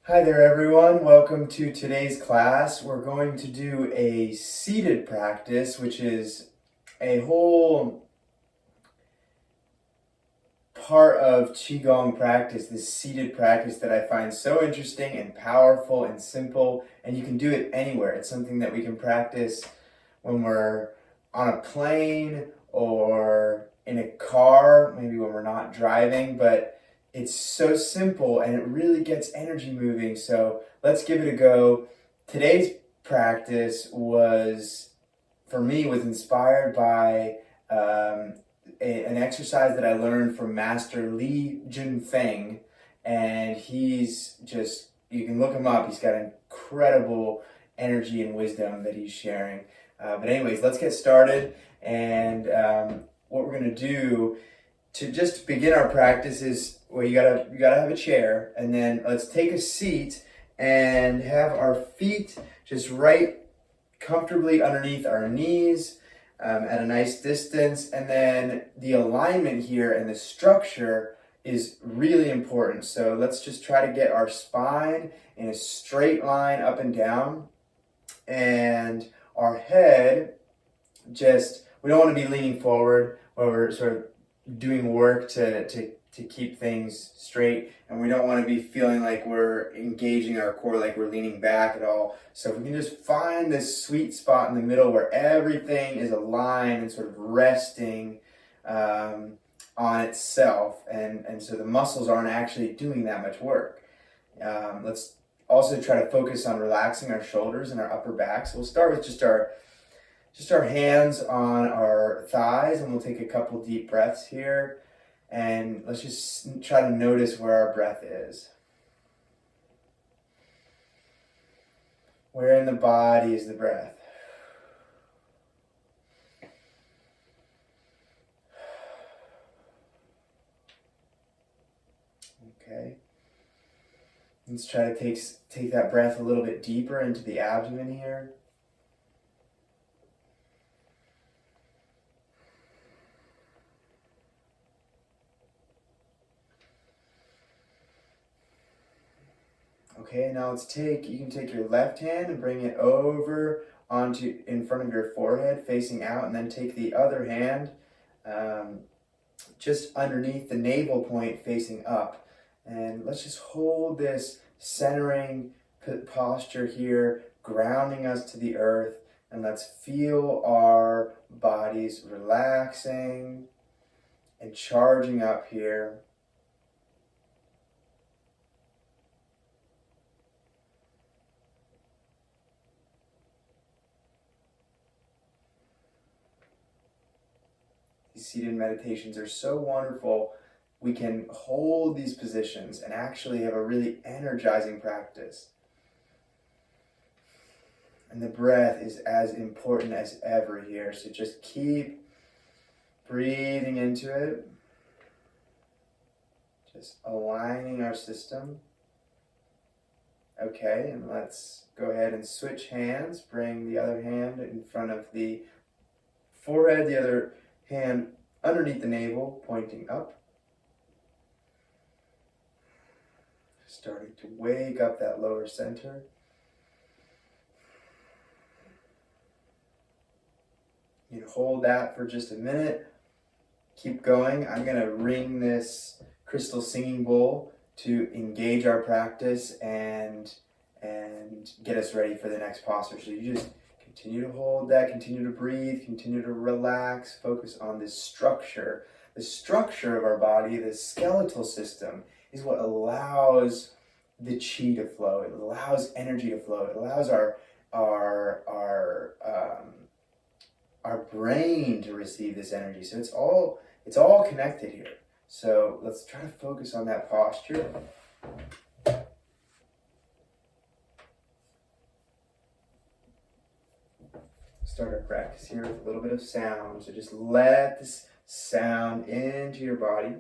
Hi there everyone, welcome to today's class. We're going to do a seated practice, which is a whole part of Qigong practice, this seated practice that I find so interesting and powerful and simple, and you can do it anywhere. It's something that we can practice when we're on a plane or in a car, maybe when we're not driving, but it's so simple and it really gets energy moving. So let's give it a go. Today's practice for me, was inspired by an exercise that I learned from Master Li Junfeng, and you can look him up. He's got incredible energy and wisdom that he's sharing. But anyways, let's get started. And what we're gonna do to just begin our practice is, well, you gotta have a chair, and then let's take a seat and have our feet just right comfortably underneath our knees at a nice distance. And then the alignment here and the structure is really important. So let's just try to get our spine in a straight line up and down, and our head we don't want to be leaning forward where we're sort of doing work to keep things straight, and we don't want to be feeling like we're engaging our core, like we're leaning back at all. So if we can just find this sweet spot in the middle where everything is aligned and sort of resting on itself, and so the muscles aren't actually doing that much work. Let's also try to focus on relaxing our shoulders and our upper back. So we'll start with just our hands on our thighs, and we'll take a couple deep breaths here. And let's just try to notice where our breath is. Where in the body is the breath? Okay. Let's try to take that breath a little bit deeper into the abdomen here. Okay, now you can take your left hand and bring it over in front of your forehead, facing out, and then take the other hand just underneath the navel point, facing up. And let's just hold this centering posture here, grounding us to the earth, and let's feel our bodies relaxing and charging up here. These seated meditations are so wonderful. We can hold these positions and actually have a really energizing practice. And the breath is as important as ever here. So just keep breathing into it. Just aligning our system. Okay, and let's go ahead and switch hands. Bring the other hand in front of the forehead, the other hand underneath the navel, pointing up. Starting to wake up that lower center. You can hold that for just a minute. Keep going. I'm going to ring this crystal singing bowl to engage our practice and get us ready for the next posture. So you just continue to hold that, continue to breathe, continue to relax, focus on this structure. The structure of our body, the skeletal system, is what allows the chi to flow. It allows energy to flow. It allows our brain to receive this energy. So it's all connected here. So let's try to focus on that posture. Start our practice here with a little bit of sound. So just let this sound into your body.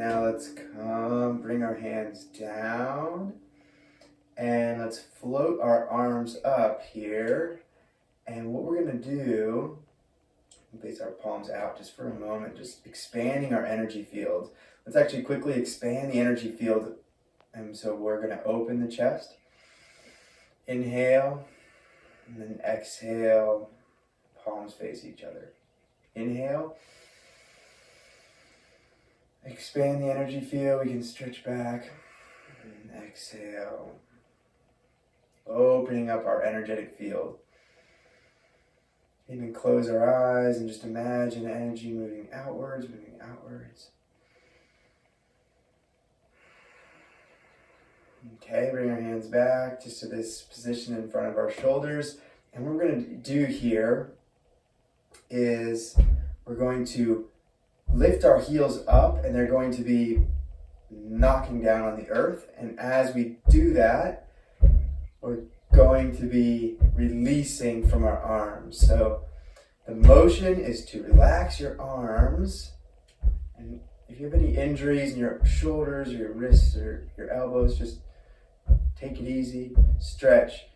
Now let's bring our hands down and let's float our arms up here. And what we're going to do, place our palms out just for a moment, just expanding our energy field. Let's actually quickly expand the energy field. And so we're going to open the chest. Inhale, and then exhale, palms face each other. Inhale. Expand the energy field, we can stretch back. And exhale. Opening up our energetic field. Even close our eyes and just imagine energy moving outwards, moving outwards. Okay, bring our hands back just to this position in front of our shoulders. And what we're going to do here is we're going to lift our heels up and they're going to be knocking down on the earth. And as we do that, we're going to be releasing from our arms. So the motion is to relax your arms. And if you have any injuries in your shoulders or your wrists or your elbows, just take it easy, stretch,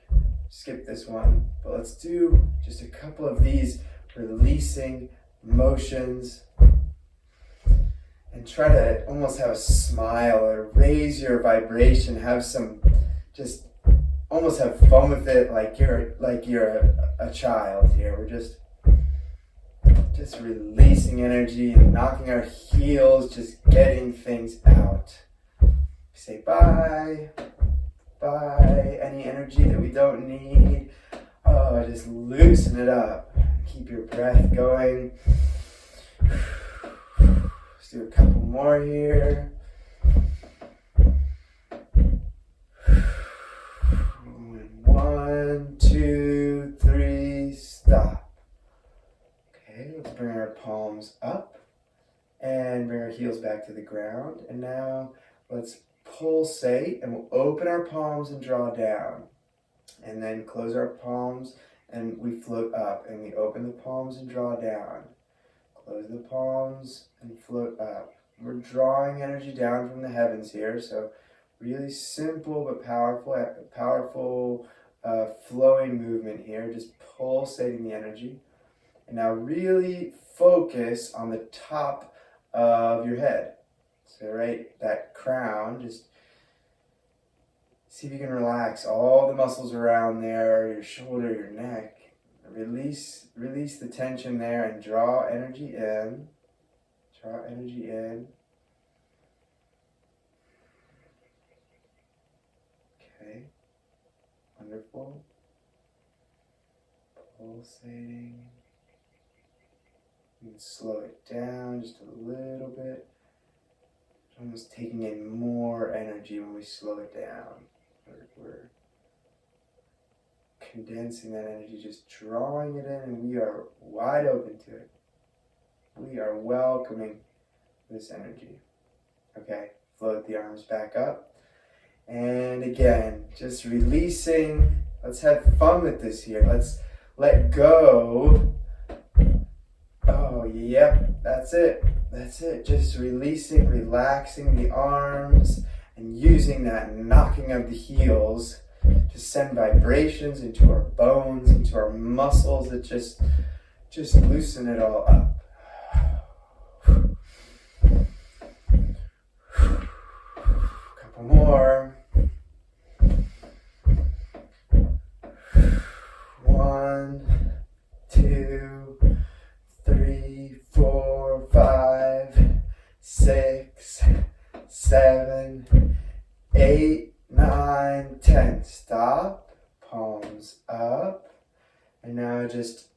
skip this one. But let's do just a couple of these releasing motions. And try to almost have a smile or raise your vibration, have some, just almost have fun with it like you're a child here. We're just releasing energy and knocking our heels, just getting things out. Say bye, bye, any energy that we don't need. Oh, just loosen it up. Keep your breath going. Let's do a couple more here. 1, 2, 3, stop. Okay, let's bring our palms up and bring our heels back to the ground. And now let's pulsate and we'll open our palms and draw down. And then close our palms and we float up and we open the palms and draw down. Close the palms and float up. We're drawing energy down from the heavens here, so really simple but powerful flowing movement here, just pulsating the energy. And now really focus on the top of your head. So right, that crown, just see if you can relax all the muscles around there, your shoulder, your neck. Release the tension there and draw energy in. Draw energy in. Okay. Wonderful. Pulsating. You can slow it down just a little bit. It's almost taking in more energy when we slow it down. We're condensing that energy, just drawing it in, and we are wide open to it. We are welcoming this energy. Okay, float the arms back up. And again, just releasing. Let's have fun with this here. Let's let go. Oh, yep, that's it. That's it. Just releasing, relaxing the arms, and using that knocking of the heels to send vibrations into our bones, into our muscles that just loosen it all up. Couple more. 1, 2, 3, 4, 5, 6, 7, 8, 9, 10. Stop. Palms up. And now just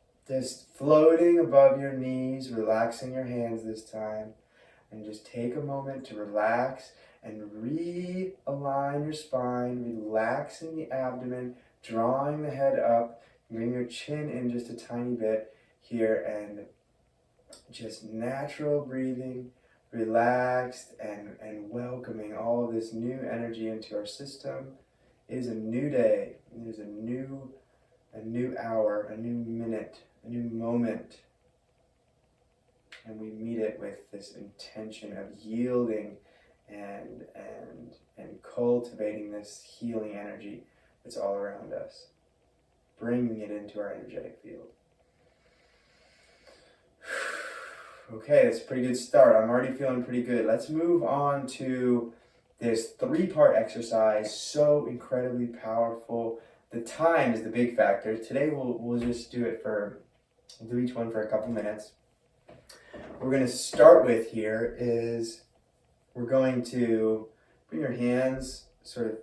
floating above your knees, relaxing your hands this time. And just take a moment to relax and realign your spine, relaxing the abdomen, drawing the head up, bring your chin in just a tiny bit here, and just natural breathing, relaxed and welcoming all of this new energy into our system. It is a new day. It is a new hour, a new minute, a new moment. and we meet it with this intention of yielding and cultivating this healing energy that's all around us, bringing it into our energetic field. Okay, that's a pretty good start. I'm already feeling pretty good. Let's move on to this 3-part exercise, so incredibly powerful. The time is the big factor. Today we'll just do each one for a couple minutes. What we're going to start with here is we're going to bring your hands sort of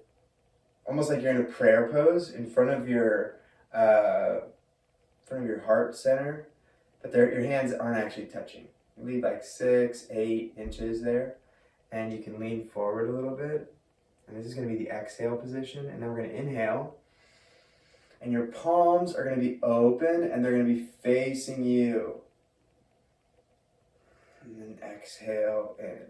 almost like you're in a prayer pose in front of your heart center, but your hands aren't actually touching. You leave like 6-8 inches there, and you can lean forward a little bit. And this is going to be the exhale position, and then we're going to inhale. And your palms are going to be open, and they're going to be facing you. And then exhale in.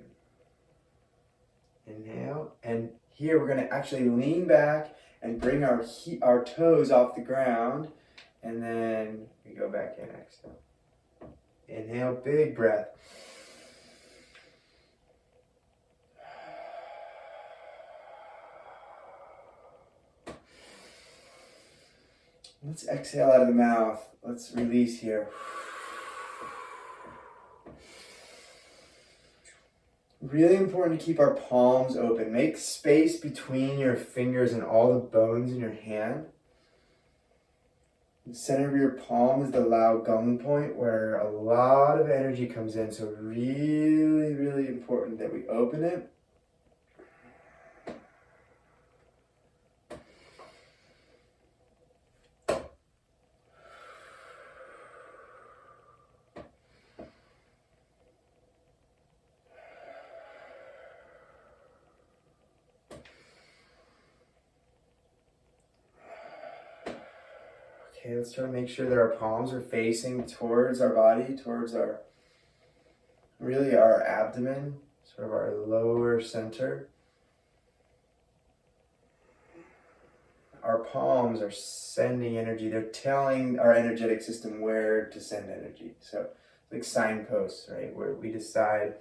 Inhale, and here we're going to actually lean back and bring our toes off the ground, and then we go back in, exhale. Inhale, big breath. Let's exhale out of the mouth. Let's release here. Really important to keep our palms open. Make space between your fingers and all the bones in your hand. The center of your palm is the loud Gong point where a lot of energy comes in. So really, really important that we open it. Okay, let's try to make sure that our palms are facing towards our body, towards our abdomen, sort of our lower center. Our palms are sending energy. They're telling our energetic system where to send energy. So, like signposts, right? Where we decide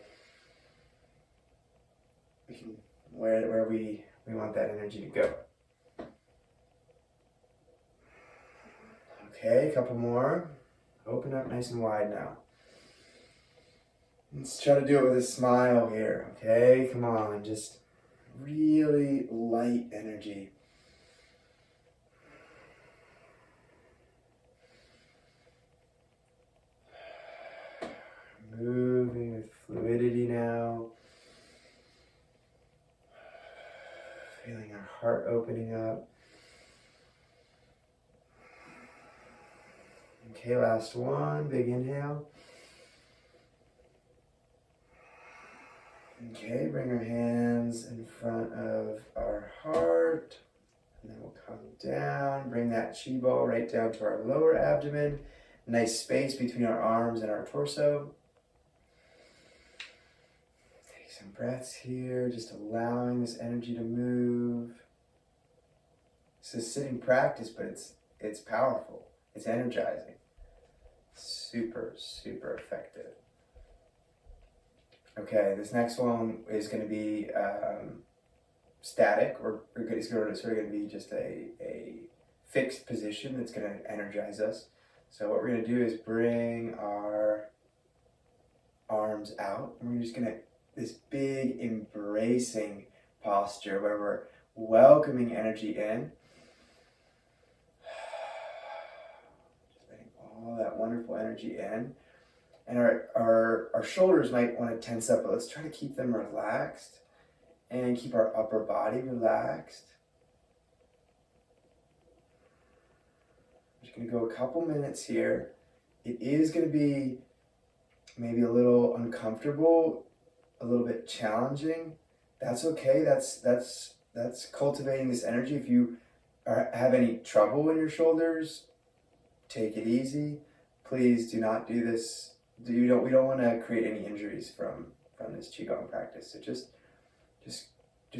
where we want that energy to go. Okay, a couple more. Open up nice and wide now. Let's try to do it with a smile here, okay? Come on, just really light energy. Moving with fluidity now. Feeling our heart opening up. Okay, last one. Big inhale. Okay, bring our hands in front of our heart. And then we'll come down. Bring that chi ball right down to our lower abdomen. Nice space between our arms and our torso. Take some breaths here, just allowing this energy to move. This is sitting practice, but it's powerful. It's energizing. Super, super effective. Okay, this next one is going to be static, or it's sort of going to be just a fixed position that's going to energize us. So what we're going to do is bring our arms out, and we're just going to, this big embracing posture where we're welcoming energy in. All that wonderful energy in. And our shoulders might want to tense up, but let's try to keep them relaxed and keep our upper body relaxed. I'm just going to go a couple minutes here. It is going to be maybe a little uncomfortable, a little bit challenging. That's okay. That's cultivating this energy. If you have any trouble in your shoulders, take it easy. Please do not do this. We don't want to create any injuries from this Qigong practice. So just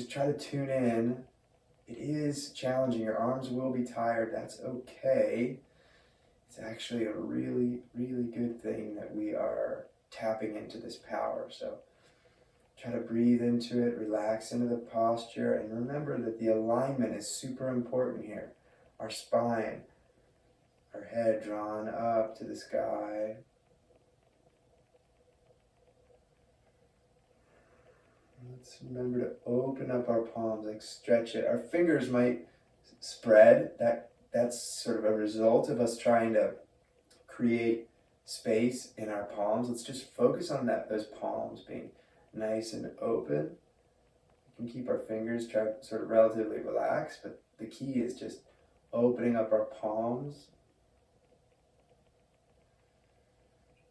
try to tune in. It is challenging. Your arms will be tired. That's okay. It's actually a really, really good thing that we are tapping into this power. So try to breathe into it, relax into the posture, and remember that the alignment is super important here. Our spine, our head drawn up to the sky. Let's remember to open up our palms, like stretch it. Our fingers might spread. That's sort of a result of us trying to create space in our palms. Let's just focus on those palms being nice and open. We can keep our fingers sort of relatively relaxed, but the key is just opening up our palms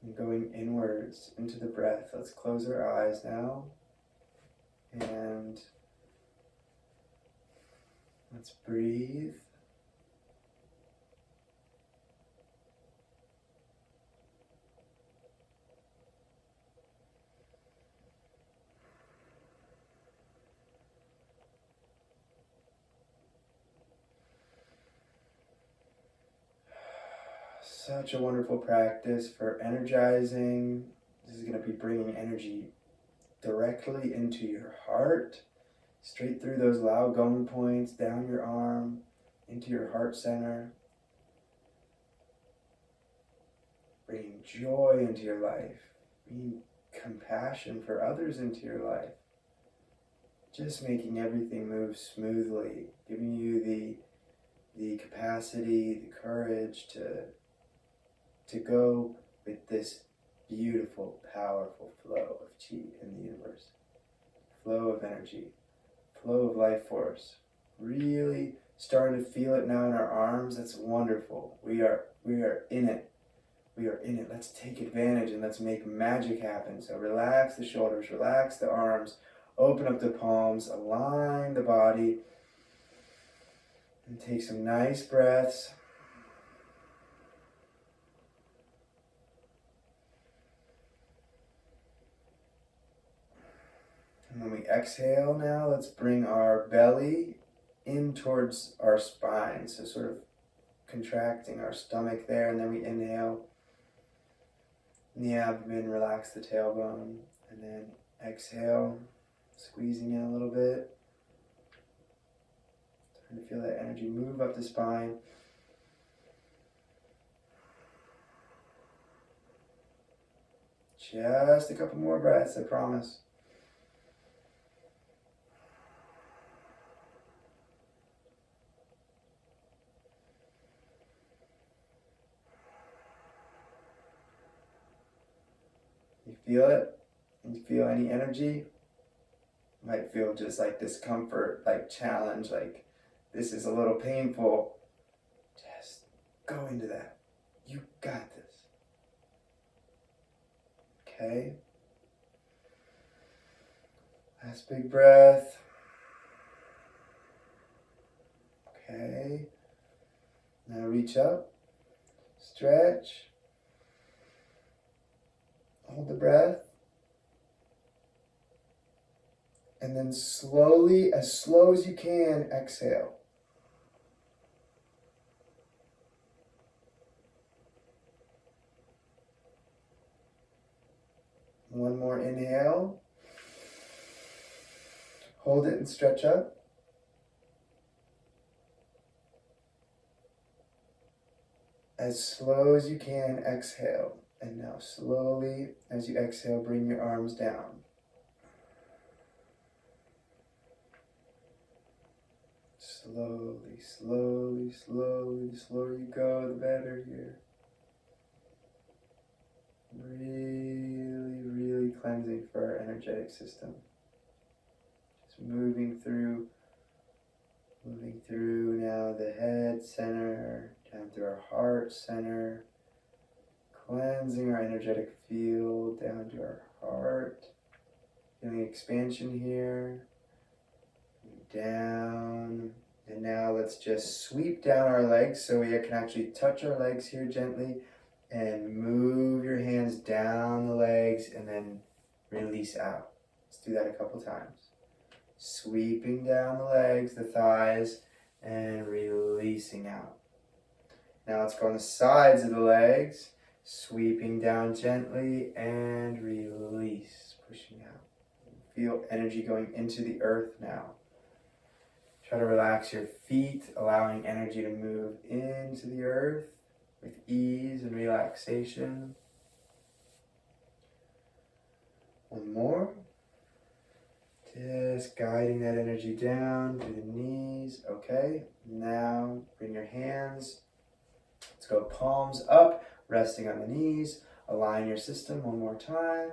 and going inwards into the breath. Let's close our eyes now and let's breathe. Such a wonderful practice for energizing. This is going to be bringing energy directly into your heart, straight through those loud Gong points, down your arm, into your heart center. Bringing joy into your life, bringing compassion for others into your life. Just making everything move smoothly, giving you the capacity, the courage to go with this beautiful, powerful flow of chi in the universe. Flow of energy, flow of life force. Really starting to feel it now in our arms. That's wonderful. We are in it. We are in it. Let's take advantage and let's make magic happen. So relax the shoulders, relax the arms, open up the palms, align the body, and take some nice breaths. And when we exhale now, let's bring our belly in towards our spine. So sort of contracting our stomach there, and then we inhale in the abdomen, relax the tailbone, and then exhale, squeezing in a little bit. Starting to feel that energy move up the spine. Just a couple more breaths, I promise. You feel it? You feel any energy? Might feel just like discomfort, like challenge, like this is a little painful. Just go into that. You got this. Okay? Last big breath. Okay. Now reach up, stretch, hold the breath, and then slowly, as slow as you can, exhale. One more inhale. Hold it and stretch up. As slow as you can, exhale. And now slowly, as you exhale, bring your arms down. Slowly, slowly, slowly, the slower you go, the better here. Really, really cleansing for our energetic system. Just moving through now the head center, down through our heart center, cleansing our energetic field down to our heart. Feeling expansion here, down, and now let's just sweep down our legs so we can actually touch our legs here gently and move your hands down the legs and then release out. Let's do that a couple times. Sweeping down the legs, the thighs, and releasing out. Now let's go on the sides of the legs. Sweeping down gently and release, pushing out. Feel energy going into the earth now. Try to relax your feet, allowing energy to move into the earth with ease and relaxation. One more. Just guiding that energy down through the knees. Okay, now bring your hands. Let's go palms up, resting on the knees. Align your system one more time.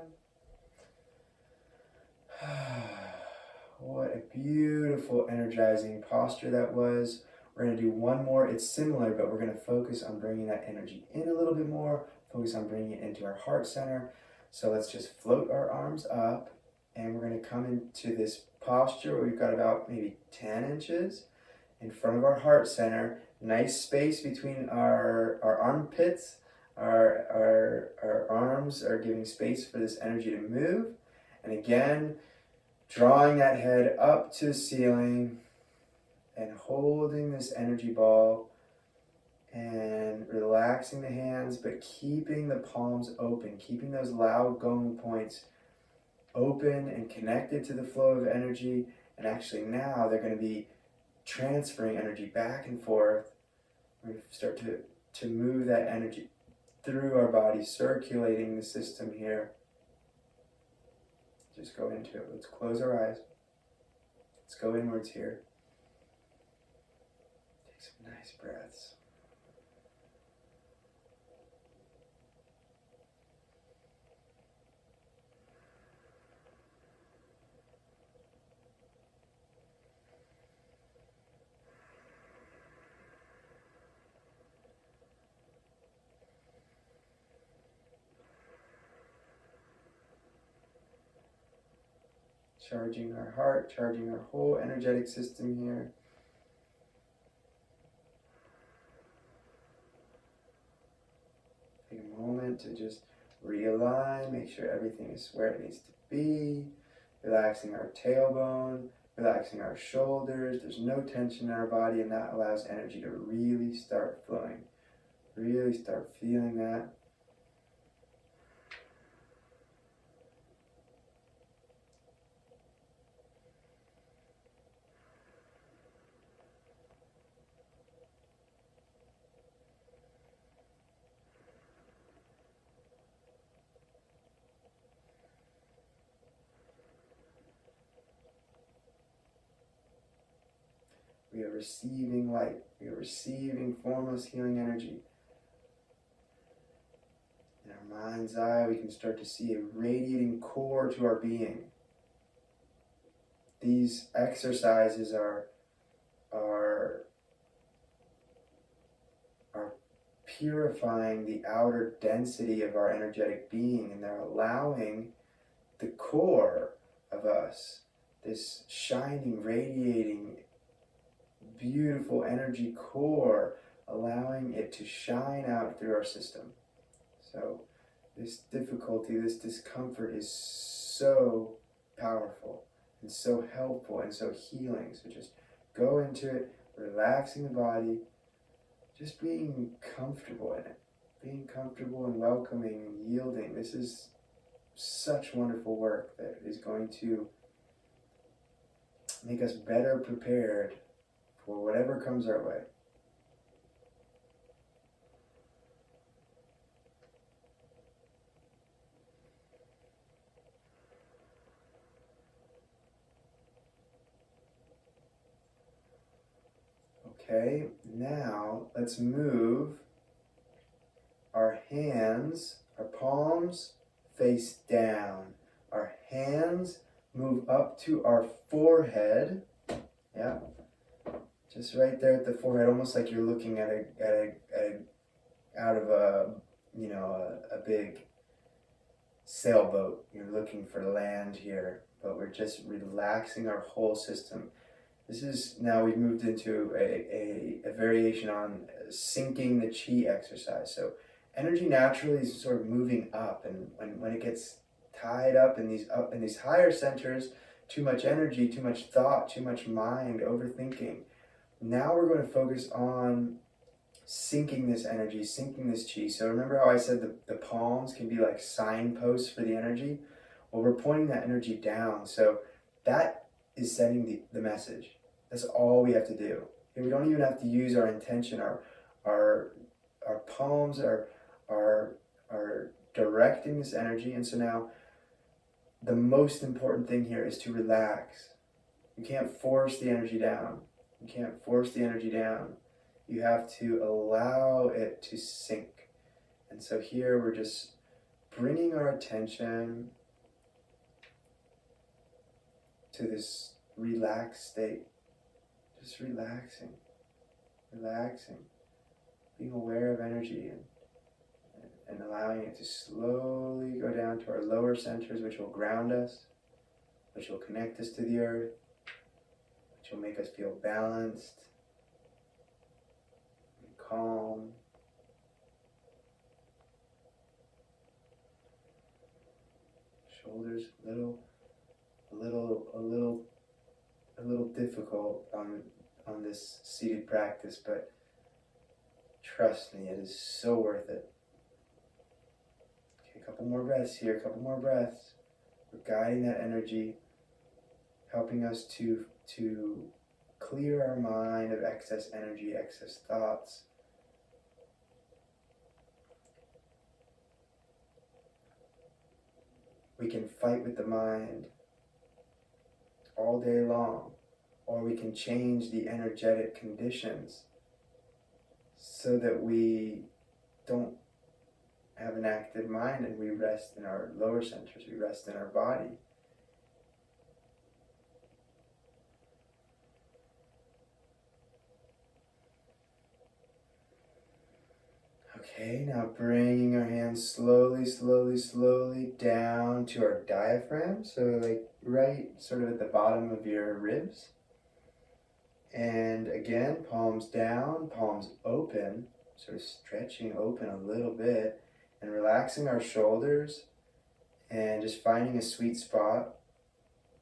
What a beautiful, energizing posture that was. We're going to do one more. It's similar, but we're going to focus on bringing that energy in a little bit more. Focus on bringing it into our heart center. So let's just float our arms up, and we're going to come into this posture where we've got about maybe 10 inches in front of our heart center. Nice space between our armpits. Our arms are giving space for this energy to move. And again, drawing that head up to the ceiling and holding this energy ball and relaxing the hands, but keeping the palms open, keeping those loud Gong points open and connected to the flow of energy. And actually now they're going to be transferring energy back and forth. We're going to start to move that energy through our body, circulating the system here. Just go into it. Let's close our eyes. Let's go inwards here. Take some nice breaths. Charging our heart, charging our whole energetic system here. Take a moment to just realign, make sure everything is where it needs to be. Relaxing our tailbone, relaxing our shoulders. There's no tension in our body, and that allows energy to really start flowing. Really start feeling that. We are receiving light. We are receiving formless healing energy. In our mind's eye, we can start to see a radiating core to our being. These exercises are purifying the outer density of our energetic being, and they're allowing the core of us, this shining, radiating, beautiful energy core, allowing it to shine out through our system. So this difficulty, this discomfort is so powerful and so helpful and so healing. So just go into it, relaxing the body, just being comfortable in it, being comfortable and welcoming and yielding. This is such wonderful work that is going to make us better prepared for whatever comes our way. Okay, now let's move our hands, our palms face down. Our hands move up to our forehead. Yeah, just right there at the forehead, almost like you're looking at out of a big sailboat. You're looking for land here, but we're just relaxing our whole system. This is, now we've moved into a variation on sinking the chi exercise. So energy naturally is sort of moving up, and when it gets tied up in these higher centers, too much energy, too much thought, too much mind, overthinking. Now we're going to focus on sinking this energy, sinking this chi. So remember how I said the palms can be like signposts for the energy? Well, we're pointing that energy down. So that is sending the message. That's all we have to do. And we don't even have to use our intention. Our palms are directing this energy. And so now the most important thing here is to relax. You can't force the energy down. You can't force the energy down. You have to allow it to sink. And so here we're just bringing our attention to this relaxed state. Just relaxing, being aware of energy and allowing it to slowly go down to our lower centers, which will ground us, which will connect us to the earth, which will make us feel balanced and calm. Shoulders a little difficult on this seated practice, but trust me, it is so worth it. Okay, a couple more breaths here, a couple more breaths. We're guiding that energy, helping us to clear our mind of excess energy, excess thoughts. We can fight with the mind all day long, or we can change the energetic conditions so that we don't have an active mind and we rest in our lower centers, we rest in our body. Okay, now bringing our hands slowly down to our diaphragm, so like right sort of at the bottom of your ribs. And again, palms down, palms open, sort of stretching open a little bit and relaxing our shoulders and just finding a sweet spot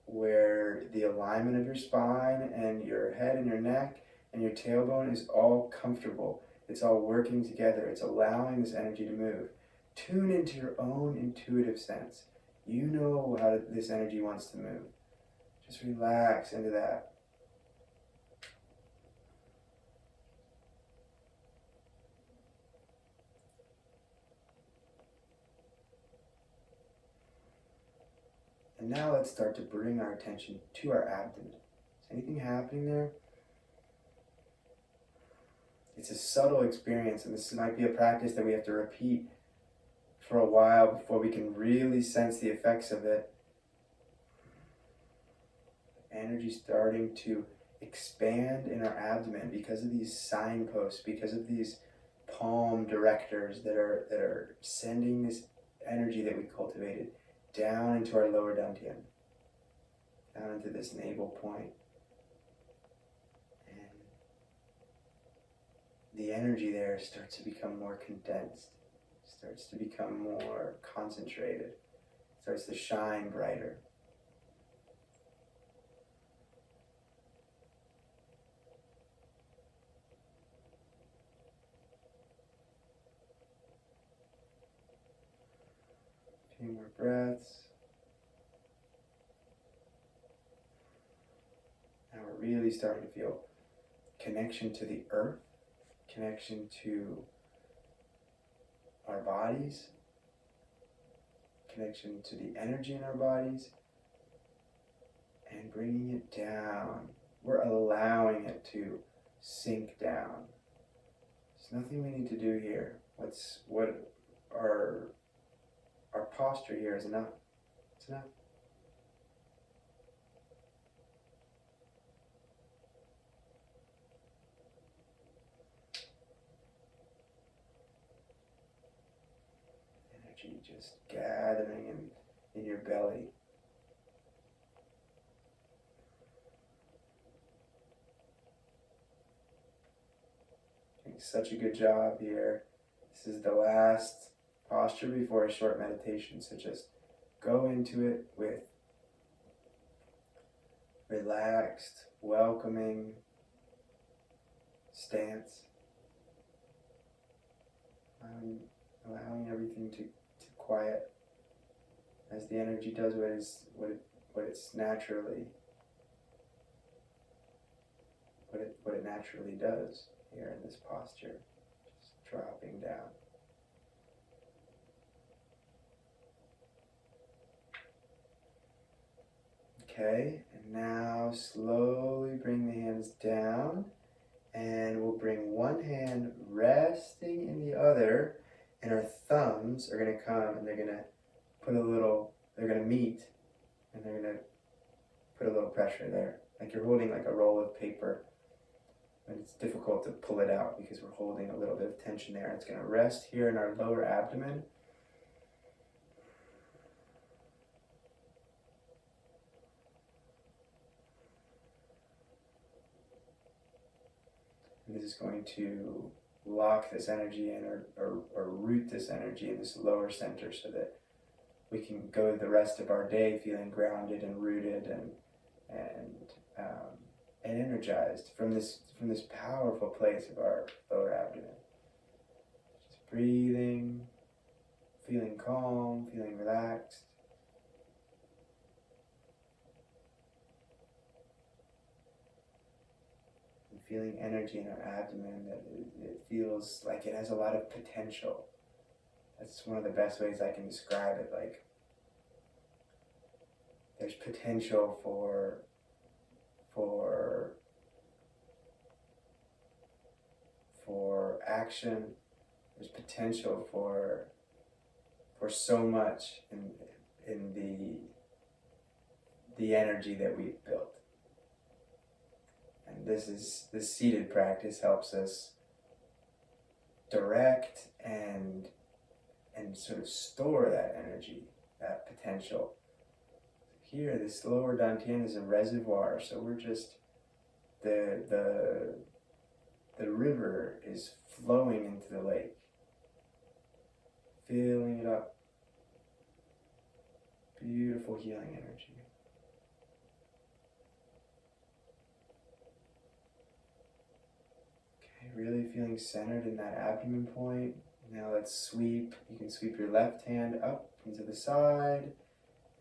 where the alignment of your spine and your head and your neck and your tailbone is all comfortable. It's all working together. It's allowing this energy to move. Tune into your own intuitive sense. You know how this energy wants to move. Just relax into that. And now let's start to bring our attention to our abdomen. Is anything happening there? It's a subtle experience, and this might be a practice that we have to repeat for a while before we can really sense the effects of it. Energy starting to expand in our abdomen because of these signposts, because of these palm directors that are sending this energy that we cultivated down into our lower dantian, down into this navel point. And the energy there starts to become more condensed, starts to become more concentrated, starts to shine brighter. A few more breaths. Now we're really starting to feel connection to the earth, connection to our bodies, connection to the energy in our bodies, and bringing it down. We're allowing it to sink down. There's nothing we need to do here. What our posture here is enough. It's enough. Energy just gathering in your belly. Doing such a good job here. This is the last posture before a short meditation, so just go into it with relaxed, welcoming stance. everything to quiet, as the energy does what it naturally does here in this posture, just dropping down. Okay, and now slowly bring the hands down, and we'll bring one hand resting in the other, and our thumbs are going to come and they're going to meet, and they're going to put a little pressure there. Like you're holding like a roll of paper, and it's difficult to pull it out because we're holding a little bit of tension there. It's going to rest here in our lower abdomen. And this is going to lock this energy in, or root this energy in this lower center, so that we can go the rest of our day feeling grounded and rooted and energized from this powerful place of our lower abdomen. Just breathing, feeling calm, feeling relaxed. And feeling energy in our abdomen that it feels like it has a lot of potential. That's one of the best ways I can describe it. Like, there's potential for action. There's potential for so much in the energy that we've built. And this seated practice helps us direct and sort of store that energy, that potential. Here, this lower dantian is a reservoir, so we're just, the river is flowing into the lake, filling it up. Beautiful healing energy. Okay, really feeling centered in that abdomen point. Now let's sweep. You can sweep your left hand up into the side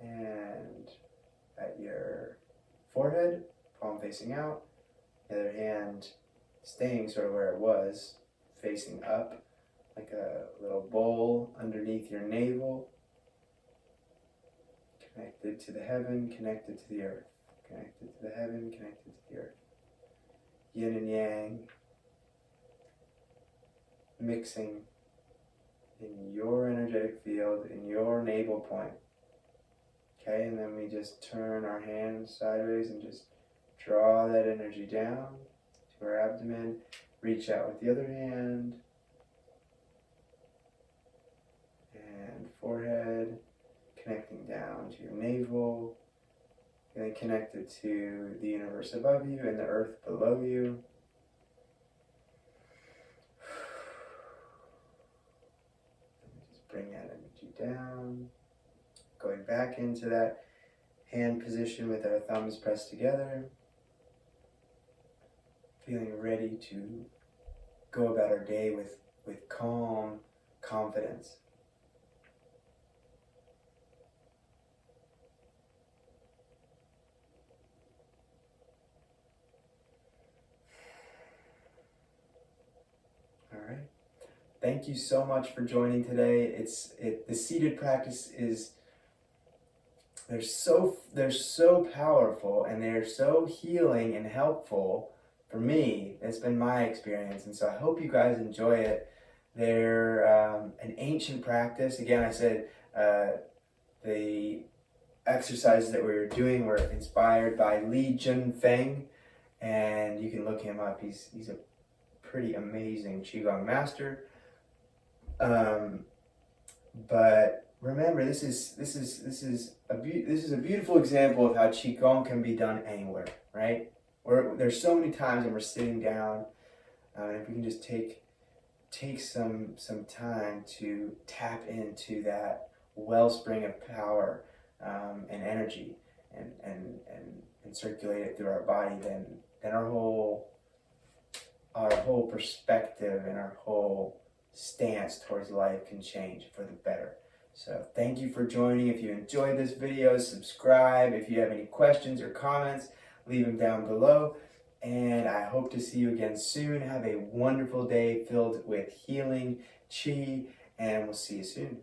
and at your forehead, palm facing out. The other hand staying sort of where it was, facing up, like a little bowl underneath your navel. Connected to the heaven, connected to the earth. Connected to the heaven, connected to the earth. Yin and yang mixing in your energetic field, in your navel point. Okay, and then we just turn our hands sideways and just draw that energy down to our abdomen. Reach out with the other hand. And forehead, connecting down to your navel. Feeling connected to the universe above you and the earth below you. Just bring that energy down. Going back into that hand position with our thumbs pressed together. Feeling ready to go about our day with calm confidence. All right. Thank you so much for joining today. The seated practice is, they're so powerful, and they're so healing and helpful for me. It's been my experience, and so I hope you guys enjoy it. They're an ancient practice. Again, I said the exercises that we were doing were inspired by Li Junfeng, and you can look him up. He's a pretty amazing Qigong master. But remember, this is a beautiful example of how Qigong can be done anywhere, right? There's so many times when we're sitting down, if we can just take some time to tap into that wellspring of power and energy and circulate it through our body, then our whole perspective and our whole stance towards life can change for the better. So thank you for joining. If you enjoyed this video, subscribe. If you have any questions or comments, leave them down below. And I hope to see you again soon. Have a wonderful day filled with healing, chi, and we'll see you soon.